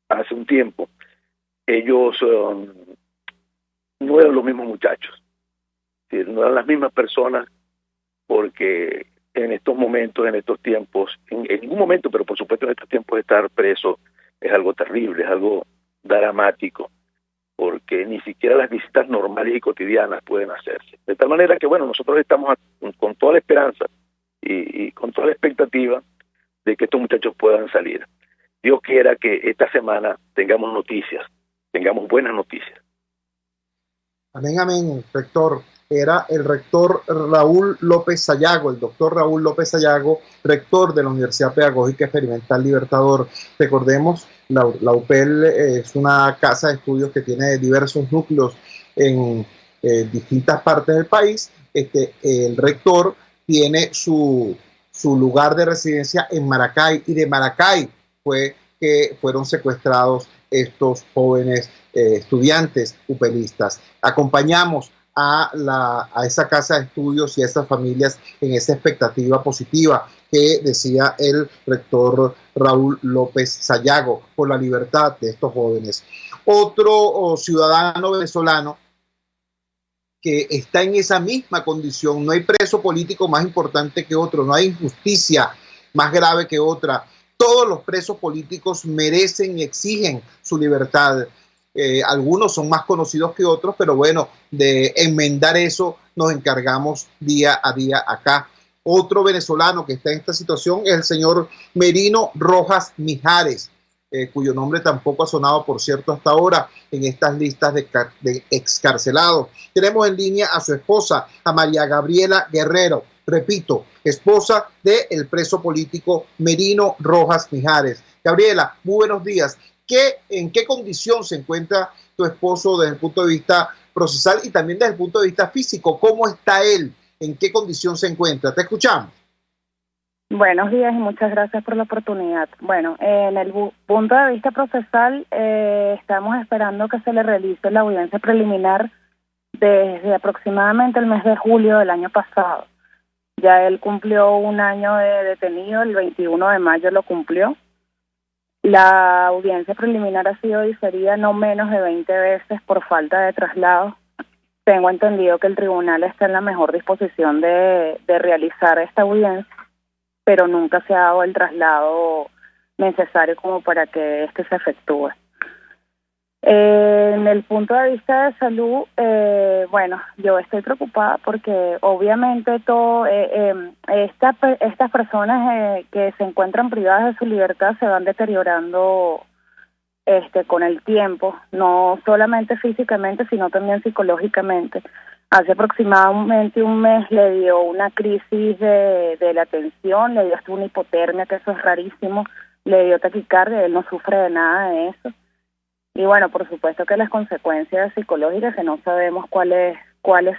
hace un tiempo, ellos no eran los mismos muchachos, no eran las mismas personas, porque en estos momentos, en estos tiempos, en ningún momento, pero por supuesto en estos tiempos, estar preso es algo terrible, es algo dramático, porque ni siquiera las visitas normales y cotidianas pueden hacerse. De tal manera que, bueno, nosotros estamos con toda la esperanza y con toda la expectativa de que estos muchachos puedan salir. Dios quiera que esta semana tengamos noticias, tengamos buenas noticias. Amén, amén, rector. Era el rector Raúl López Sayago, el doctor Raúl López Sayago, rector de la Universidad Pedagógica Experimental Libertador. Recordemos, la UPEL es una casa de estudios que tiene diversos núcleos en distintas partes del país. El rector tiene su lugar de residencia en Maracay, y de Maracay fue que fueron secuestrados estos jóvenes estudiantes upelistas. Acompañamos a esa casa de estudios y a esas familias en esa expectativa positiva que decía el rector Raúl López Sayago por la libertad de estos jóvenes. Otro ciudadano venezolano que está en esa misma condición. No hay preso político más importante que otro, no hay injusticia más grave que otra. Todos los presos políticos merecen y exigen su libertad. Algunos son más conocidos que otros, pero bueno, de enmendar eso nos encargamos día a día acá. Otro venezolano que está en esta situación es el señor Merino Rojas Mijares, cuyo nombre tampoco ha sonado, por cierto, hasta ahora en estas listas de excarcelados. Tenemos en línea a su esposa, a María Gabriela Guerrero, repito, esposa del preso político Merino Rojas Mijares. Gabriela, muy buenos días. ¿En qué condición se encuentra tu esposo desde el punto de vista procesal y también desde el punto de vista físico? ¿Cómo está él? ¿En qué condición se encuentra? Te escuchamos. Buenos días y muchas gracias por la oportunidad. Bueno, en el punto de vista procesal, estamos esperando que se le realice la audiencia preliminar desde aproximadamente el mes de julio del año pasado. Ya él cumplió un año de detenido, el 21 de mayo lo cumplió. La audiencia preliminar ha sido diferida no menos de 20 veces por falta de traslado. Tengo entendido que el tribunal está en la mejor disposición de realizar esta audiencia, pero nunca se ha dado el traslado necesario como para que este se efectúe. En el punto de vista de salud, bueno, yo estoy preocupada porque obviamente estas personas que se encuentran privadas de su libertad se van deteriorando con el tiempo, no solamente físicamente, sino también psicológicamente. Hace aproximadamente un mes le dio una crisis de la tensión, le dio hasta una hipotermia, que eso es rarísimo, le dio taquicardia, él no sufre de nada de eso. Y bueno, por supuesto que las consecuencias psicológicas que no sabemos cuáles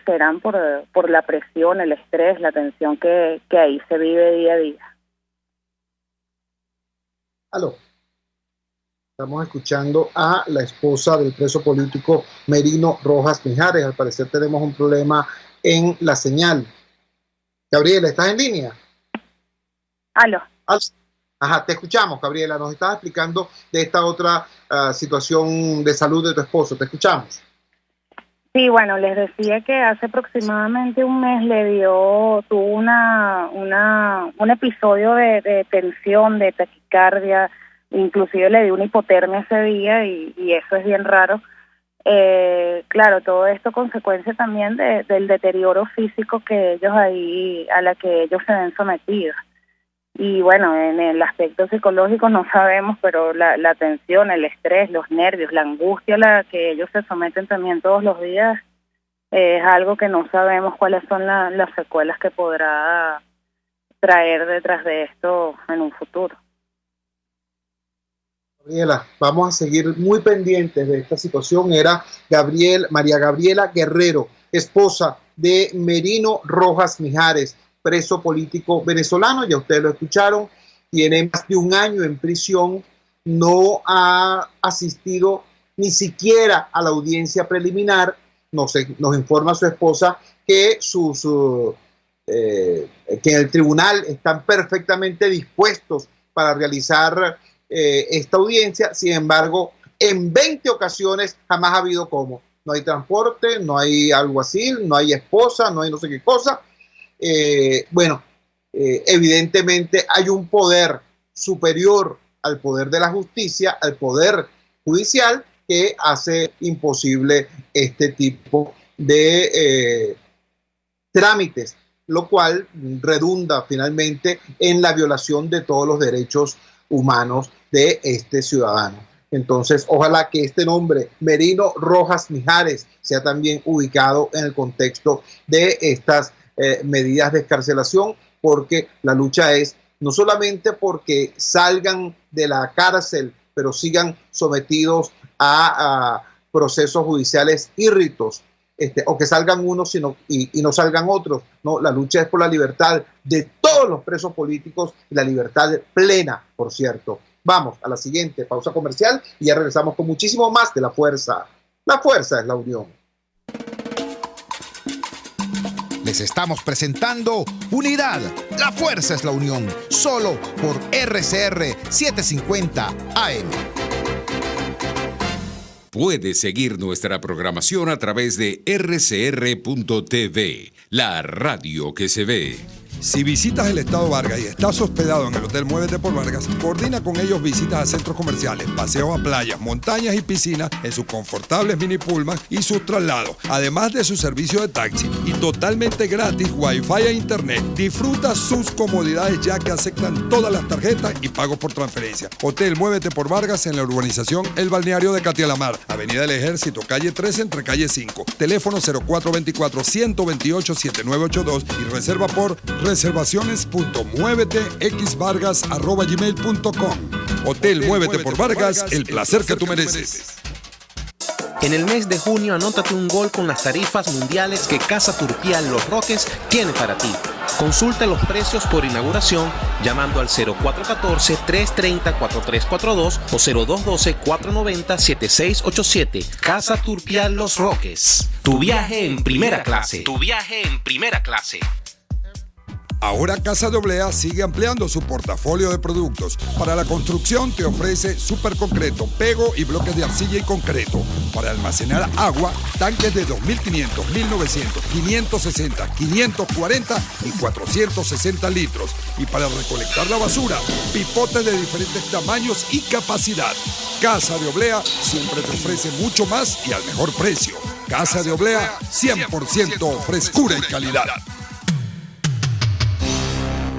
serán por la presión, el estrés, la tensión que ahí se vive día a día. Aló. Estamos escuchando a la esposa del preso político Merino Rojas Mijares. Al parecer tenemos un problema en la señal. Gabriela, ¿estás en línea? Aló. Ajá, te escuchamos, Gabriela. Nos estabas explicando de esta otra situación de salud de tu esposo. Te escuchamos. Sí, bueno, les decía que hace aproximadamente un mes tuvo un episodio de tensión, de taquicardia, inclusive le dio una hipotermia ese día y eso es bien raro. Claro, todo esto consecuencia también del deterioro físico a la que ellos se ven sometidos. Y bueno, en el aspecto psicológico no sabemos, pero la tensión, el estrés, los nervios, la angustia a la que ellos se someten también todos los días, es algo que no sabemos cuáles son las secuelas que podrá traer detrás de esto en un futuro. Gabriela, vamos a seguir muy pendientes de esta situación. Era María Gabriela Guerrero, esposa de Merino Rojas Mijares, preso político venezolano. Ya ustedes lo escucharon, tiene más de un año en prisión, no ha asistido ni siquiera a la audiencia preliminar. Nos informa su esposa que que en el tribunal están perfectamente dispuestos para realizar esta audiencia. Sin embargo, en 20 ocasiones jamás ha habido cómo. No hay transporte, no hay alguacil, no hay esposa, no hay no sé qué cosa. Evidentemente hay un poder superior al poder de la justicia, al poder judicial, que hace imposible este tipo de trámites, lo cual redunda finalmente en la violación de todos los derechos humanos de este ciudadano. Entonces, ojalá que este nombre, Merino Rojas Mijares, sea también ubicado en el contexto de estas medidas de excarcelación, porque la lucha es no solamente porque salgan de la cárcel, pero sigan sometidos a procesos judiciales írritos, o que salgan unos y no salgan otros. No, la lucha es por la libertad de todos los presos políticos y la libertad plena, por cierto. Vamos a la siguiente pausa comercial y ya regresamos con muchísimo más de La Fuerza. La fuerza es la unión. Les estamos presentando Unidad. La fuerza es la unión. Solo por RCR 750 AM. Puedes seguir nuestra programación a través de rcr.tv, la radio que se ve. Si visitas el Estado Vargas y estás hospedado en el Hotel Muévete por Vargas, coordina con ellos visitas a centros comerciales, paseos a playas, montañas y piscinas en sus confortables mini pullman y sus traslados, además de su servicio de taxi y totalmente gratis Wi-Fi e Internet. Disfruta sus comodidades ya que aceptan todas las tarjetas y pagos por transferencia. Hotel Muévete por Vargas en la urbanización El Balneario de Catialamar, Avenida del Ejército, calle 13 entre calle 5. Teléfono 0424-128-7982 y reserva por reservaciones.muevetexvargas@gmail.com. Hotel Muévete por Vargas, el placer que tú mereces. En el mes de junio, anótate un gol con las tarifas mundiales que Casa Turpial Los Roques tiene para ti. Consulta los precios por inauguración llamando al 0414-330-4342 o 0212-490-7687. Casa Turpial Los Roques. Tu viaje en primera clase. Tu viaje en primera clase. Ahora Casa de Oblea sigue ampliando su portafolio de productos. Para la construcción te ofrece superconcreto, pego y bloques de arcilla y concreto. Para almacenar agua, tanques de 2.500, 1.900, 560, 540 y 460 litros. Y para recolectar la basura, pipotes de diferentes tamaños y capacidad. Casa de Oblea siempre te ofrece mucho más y al mejor precio. Casa de Oblea, 100% frescura y calidad.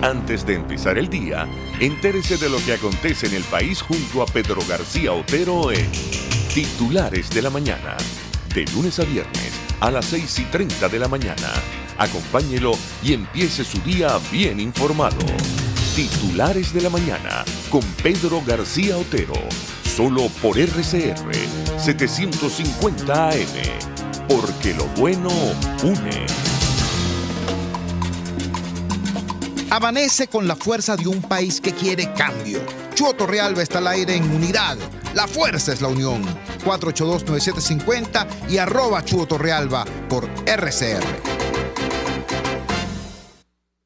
Antes de empezar el día, entérese de lo que acontece en el país junto a Pedro García Otero en Titulares de la Mañana, de lunes a viernes a las 6:30 de la mañana. Acompáñelo y empiece su día bien informado. Titulares de la mañana con Pedro García Otero. Solo por RCR 750 AM. Porque lo bueno une. Amanece con la fuerza de un país que quiere cambio. Chuo Torrealba está al aire en Unidad. La fuerza es la unión. 482-9750 y @Chuo Torrealba por RCR.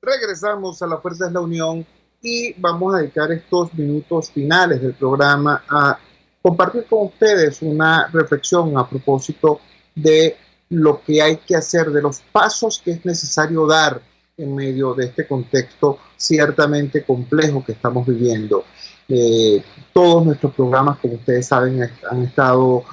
Regresamos a La Fuerza es la Unión y vamos a dedicar estos minutos finales del programa a compartir con ustedes una reflexión a propósito de lo que hay que hacer, de los pasos que es necesario dar en medio de este contexto ciertamente complejo que estamos viviendo. Todos nuestros programas, como ustedes saben, han estado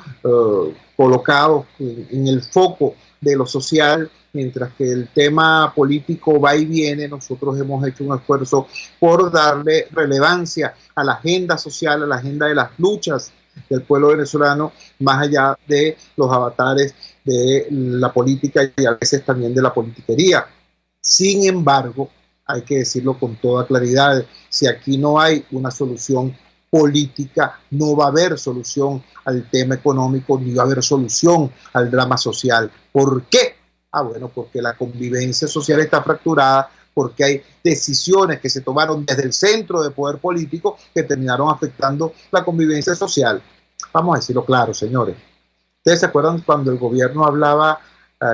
colocados en el foco de lo social, mientras que el tema político va y viene. Nosotros hemos hecho un esfuerzo por darle relevancia a la agenda social, a la agenda de las luchas del pueblo venezolano, más allá de los avatares de la política y a veces también de la politiquería. Sin embargo, hay que decirlo con toda claridad, si aquí no hay una solución política, no va a haber solución al tema económico, ni va a haber solución al drama social. ¿Por qué? Bueno, porque la convivencia social está fracturada, porque hay decisiones que se tomaron desde el centro de poder político que terminaron afectando la convivencia social. Vamos a decirlo claro, señores. ¿Ustedes se acuerdan cuando el gobierno hablaba,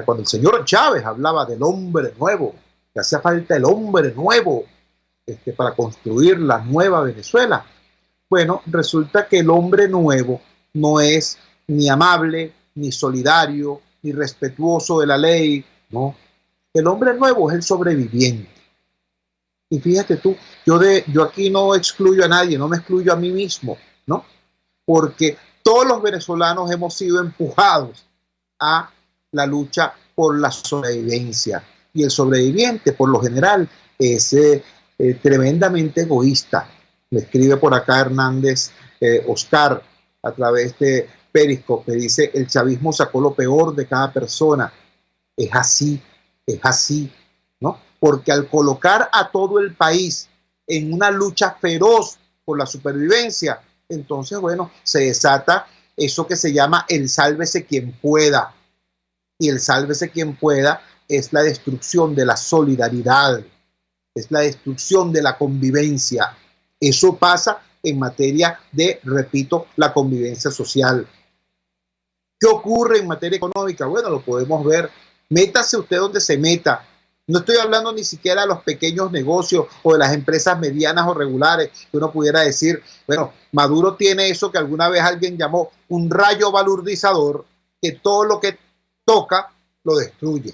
cuando el señor Chávez hablaba del hombre nuevo, que hacía falta el hombre nuevo para construir la nueva Venezuela? Bueno, resulta que el hombre nuevo no es ni amable, ni solidario, ni respetuoso de la ley, no. El hombre nuevo es el sobreviviente. Y fíjate tú, yo aquí no excluyo a nadie, no me excluyo a mí mismo, ¿no? Porque todos los venezolanos hemos sido empujados a la lucha por la sobrevivencia. Y el sobreviviente, por lo general, es tremendamente egoísta. Me escribe por acá Hernández Oscar a través de Periscope, dice: el chavismo sacó lo peor de cada persona. Es así, ¿no? Porque al colocar a todo el país en una lucha feroz por la supervivencia, entonces, bueno, se desata eso que se llama el sálvese quien pueda. Y el sálvese quien pueda es la destrucción de la solidaridad, es la destrucción de la convivencia. Eso pasa en materia de, repito, la convivencia social. ¿Qué ocurre en materia económica? Bueno, lo podemos ver. Métase usted donde se meta. No estoy hablando ni siquiera de los pequeños negocios o de las empresas medianas o regulares, que uno pudiera decir, bueno, Maduro tiene eso que alguna vez alguien llamó un rayo balurdizador, que todo lo que toca lo destruye.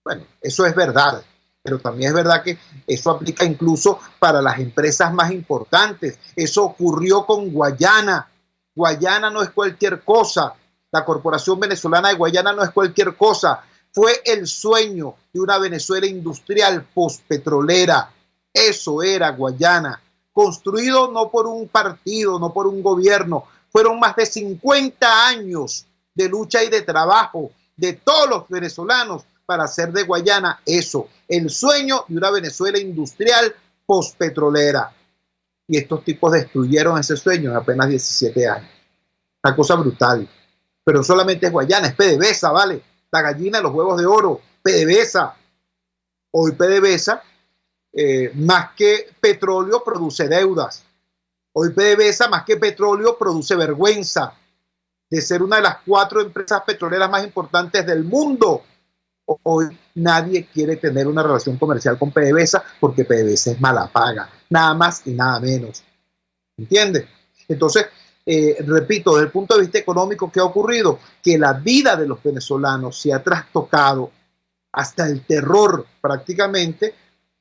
Bueno, eso es verdad, pero también es verdad que eso aplica incluso para las empresas más importantes. Eso ocurrió con Guayana. Guayana no es cualquier cosa. La Corporación Venezolana de Guayana no es cualquier cosa. Fue el sueño de una Venezuela industrial postpetrolera. Eso era Guayana. Construido no por un partido, no por un gobierno. Fueron más de 50 años de lucha y de trabajo de todos los venezolanos para hacer de Guayana eso, el sueño de una Venezuela industrial postpetrolera. Y estos tipos destruyeron ese sueño en apenas 17 años. Una cosa brutal. Pero solamente es Guayana, es PDVSA, ¿vale? La gallina de los huevos de oro, PDVSA. Hoy PDVSA, más que petróleo, produce deudas. Hoy PDVSA, más que petróleo, produce vergüenza de ser una de las 4 empresas petroleras más importantes del mundo. Hoy nadie quiere tener una relación comercial con PDVSA porque PDVSA es mala paga, nada más y nada menos. ¿Entiendes? Entonces, repito, desde el punto de vista económico, ¿qué ha ocurrido? Que la vida de los venezolanos se ha trastocado hasta el terror prácticamente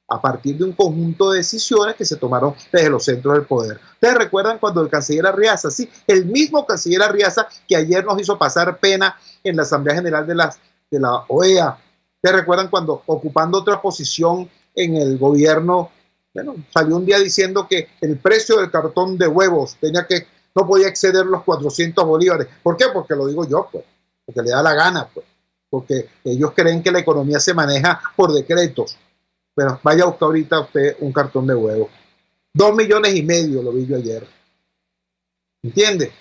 a partir de un conjunto de decisiones que se tomaron desde los centros del poder. ¿Ustedes recuerdan cuando el canciller Arriaza, sí, el mismo canciller Arriaza que ayer nos hizo pasar pena en la Asamblea General de la OEA? ¿Ustedes recuerdan cuando, ocupando otra posición en el gobierno, bueno, salió un día diciendo que el precio del cartón de huevos no podía exceder los 400 bolívares? ¿Por qué? Porque lo digo yo, pues, porque le da la gana, pues. porque ellos creen que la economía se maneja por decretos. Pero vaya a buscar ahorita usted un cartón de huevo. 2,5 millones lo vi yo ayer. ¿Entiende?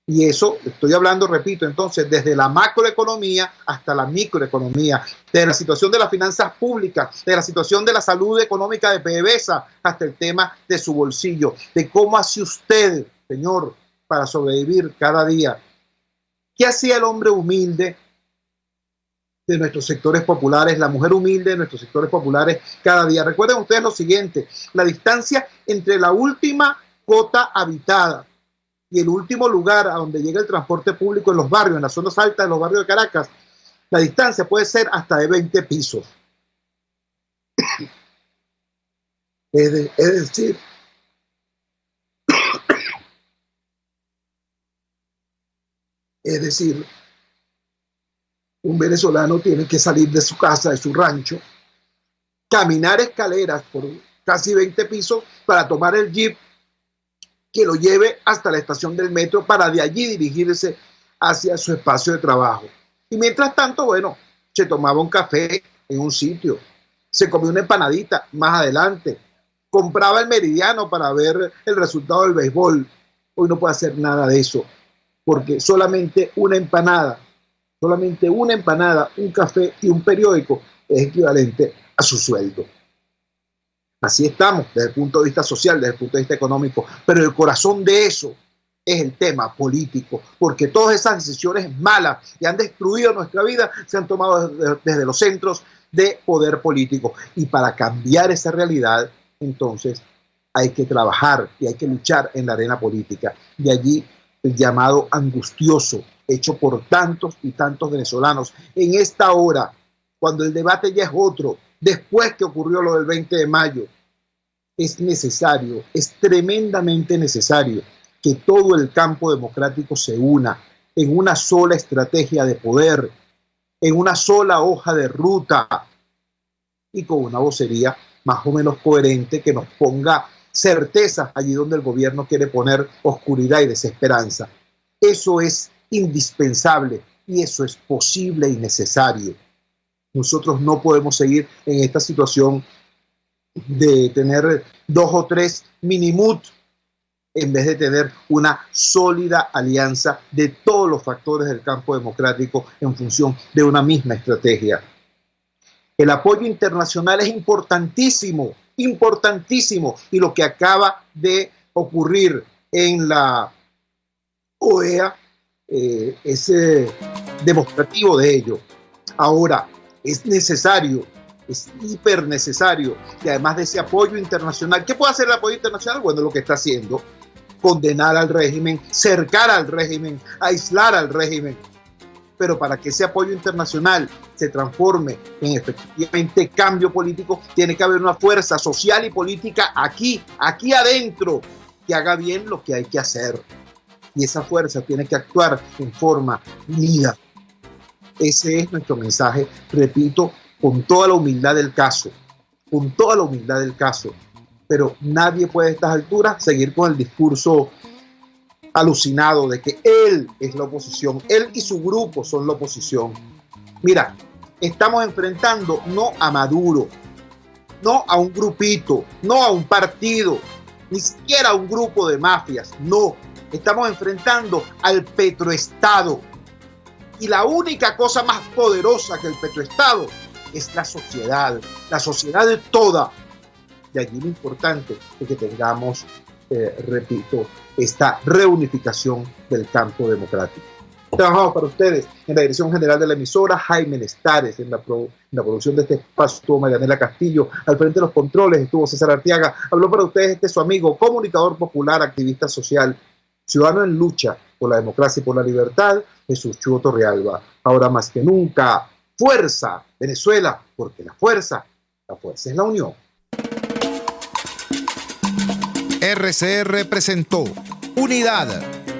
Y eso, estoy hablando, repito, entonces, desde la macroeconomía hasta la microeconomía, de la situación de las finanzas públicas, de la situación de la salud económica de PDVSA, hasta el tema de su bolsillo, de cómo hace usted, señor, para sobrevivir cada día. ¿Qué hacía el hombre humilde de nuestros sectores populares, la mujer humilde de nuestros sectores populares cada día? Recuerden ustedes lo siguiente: la distancia entre la última cota habitada y el último lugar a donde llega el transporte público en los barrios, en las zonas altas de los barrios de Caracas, la distancia puede ser hasta de 20 pisos. Es decir, un venezolano tiene que salir de su casa, de su rancho, caminar escaleras por casi 20 pisos para tomar el jeep que lo lleve hasta la estación del metro para de allí dirigirse hacia su espacio de trabajo. Y mientras tanto, bueno, se tomaba un café en un sitio, se comió una empanadita más adelante, compraba el Meridiano para ver el resultado del béisbol. Hoy no puede hacer nada de eso, porque solamente una empanada, un café y un periódico es equivalente a su sueldo. Así estamos desde el punto de vista social, desde el punto de vista económico, pero el corazón de eso es el tema político, porque todas esas decisiones malas que han destruido nuestra vida se han tomado desde los centros de poder político. Y para cambiar esa realidad, entonces, hay que trabajar y hay que luchar en la arena política. De allí el llamado angustioso hecho por tantos y tantos venezolanos en esta hora, cuando el debate ya es otro, después que ocurrió lo del 20 de mayo, es necesario, es tremendamente necesario que todo el campo democrático se una en una sola estrategia de poder, en una sola hoja de ruta y con una vocería más o menos coherente que nos ponga certezas allí donde el gobierno quiere poner oscuridad y desesperanza. Eso es indispensable y eso es posible y necesario. Nosotros no podemos seguir en esta situación de tener 2 o 3 minimut en vez de tener una sólida alianza de todos los factores del campo democrático en función de una misma estrategia. El apoyo internacional es importantísimo, importantísimo, y lo que acaba de ocurrir en la OEA es demostrativo de ello. Ahora, es necesario, es hiper necesario que además de ese apoyo internacional, ¿qué puede hacer el apoyo internacional? Bueno, lo que está haciendo, condenar al régimen, cercar al régimen, aislar al régimen. Pero para que ese apoyo internacional se transforme en efectivamente cambio político, tiene que haber una fuerza social y política aquí adentro, que haga bien lo que hay que hacer. Y esa fuerza tiene que actuar en forma unida. Ese es nuestro mensaje, repito, con toda la humildad del caso, pero nadie puede a estas alturas seguir con el discurso alucinado de que él es la oposición, él y su grupo son la oposición. Mira, estamos enfrentando no a Maduro, no a un grupito, no a un partido, ni siquiera a un grupo de mafias, no, estamos enfrentando al petroestado. Y la única cosa más poderosa que el petroestado es la sociedad toda. De allí lo importante es que tengamos, repito, esta reunificación del campo democrático. Trabajamos para ustedes en la dirección general de la emisora, Jaime Lestares, en la producción de este espacio estuvo Marianela Castillo, al frente de los controles estuvo César Arteaga, habló para ustedes su amigo, comunicador popular, activista social, ciudadano en lucha por la democracia y por la libertad, Jesús Chuo Torrealba. Ahora más que nunca, fuerza, Venezuela, porque la fuerza es la unión. RCR presentó Unidad,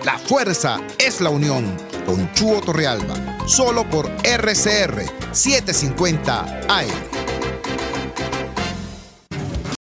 la fuerza es la unión, con Chuo Torrealba, solo por RCR 750 AM.